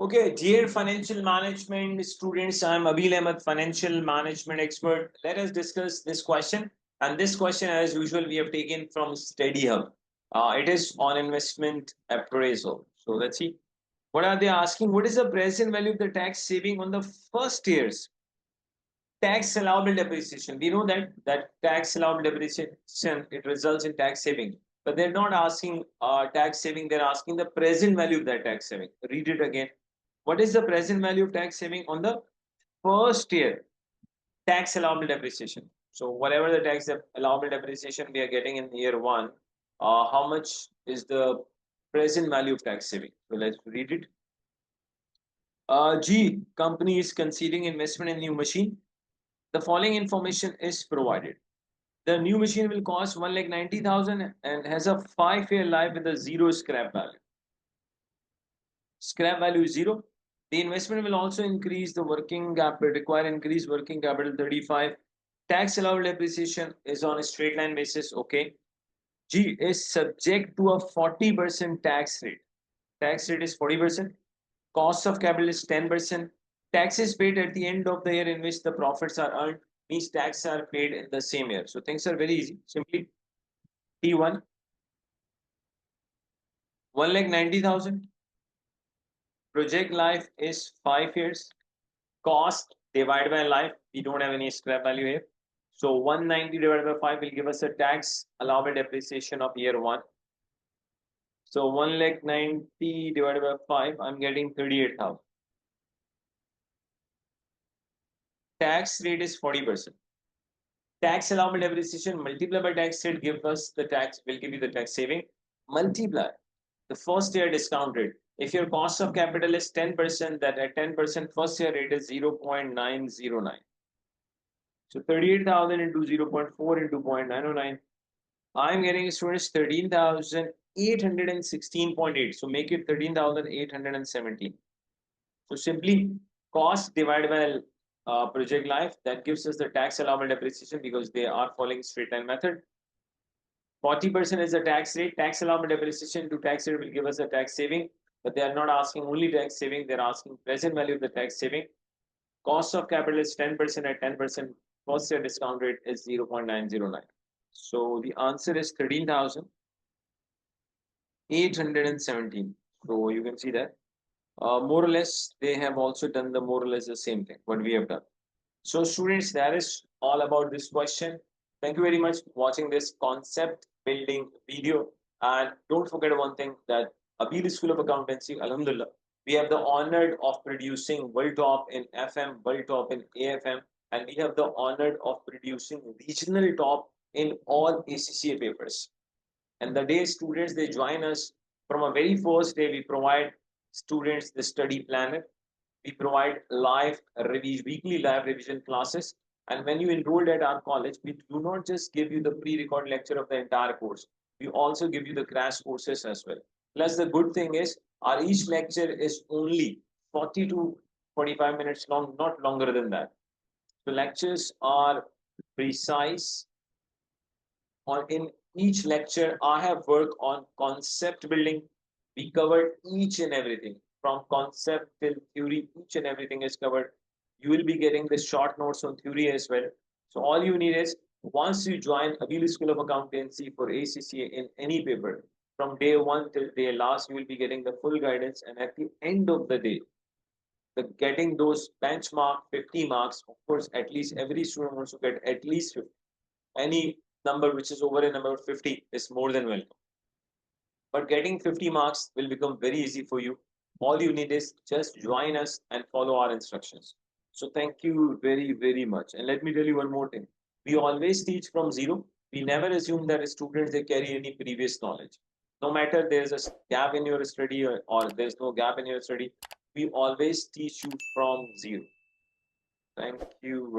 Okay, dear financial management students, I'm Abil Ahmed, financial management expert. Let us discuss this question. And this question, as usual, we have taken from Study Hub. It is on investment appraisal. So let's see. What are they asking? What is the present value of the tax saving on the first year's tax allowable depreciation? We know that tax allowable depreciation it results in tax saving, but they're not asking tax saving. They're asking the present value of that tax saving. Read it again. What is the present value of tax saving on the first year tax allowable depreciation? So whatever the tax allowable depreciation we are getting in year one, how much is the present value of tax saving? So let's read it. G, company is considering investment in new machine. The following information is provided. The new machine will cost 1,90,000 and has a 5-year life with a zero scrap value. Scrap value is zero. The investment will also increase the working capital, require increased working capital 35. Tax allowable depreciation is on a straight line basis. Okay. G is subject to a 40% tax rate. Tax rate is 40%. Cost of capital is 10%. Taxes paid at the end of the year in which the profits are earned means taxes are paid in the same year. So things are very easy. Simply T1, 1,90,000. Project life is 5 years. Cost divided by life. We don't have any scrap value here. So 190 divided by 5 will give us a tax allowable depreciation of year 1. So 1,90,000 divided by 5, I'm getting 38,000. Tax rate is 40%. Tax allowable depreciation multiplied by tax rate give us the tax, will give you the tax saving. Multiply the first year discount rate. If your cost of capital is 10%, that at 10% first year rate is 0.909. So 38,000 into 0.4 into 0.909. I'm getting students 13,816.8. So make it 13,817. So simply cost divided by project life, that gives us the tax allowable depreciation because they are following straight line method. 40% is the tax rate. Tax allowable depreciation to tax rate will give us a tax saving, but they are not asking only tax saving. They're asking present value of the tax saving. Cost of capital is 10% at 10%. First year discount rate is 0.909. So the answer is 13,817. So you can see that. More or less, they have also done the more or less the same thing, what we have done. So students, that is all about this question. Thank you very much for watching this concept building video. And don't forget one thing that Abil School of Accountancy, Alhamdulillah, we have the honor of producing world top in FM, world top in AFM, and we have the honor of producing regional top in all ACCA papers. And the day students they join us, from a very first day, we provide students the study planner. We provide weekly live revision classes. And when you enrolled at our college, we do not just give you the pre-record lecture of the entire course. We also give you the crash courses as well. Plus, the good thing is, our each lecture is only 40 to 45 minutes long, not longer than that. The lectures are precise. In each lecture, I have worked on concept building. We covered each and everything from concept till theory. Each and everything is covered. You will be getting the short notes on theory as well. So all you need is once you join Abil School of Accountancy for ACCA in any paper, from day 1 till day last, you will be getting the full guidance. And at the end of the day, getting those benchmark 50 marks, of course, at least every student wants to get at least 50. Any number which is over a number of 50 is more than welcome. But getting 50 marks will become very easy for you. All you need is just join us and follow our instructions. So thank you very, very much. And let me tell you one more thing. We always teach from zero. We never assume that students they carry any previous knowledge. No matter there's a gap in your study or there's no gap in your study, we always teach you from zero. Thank you very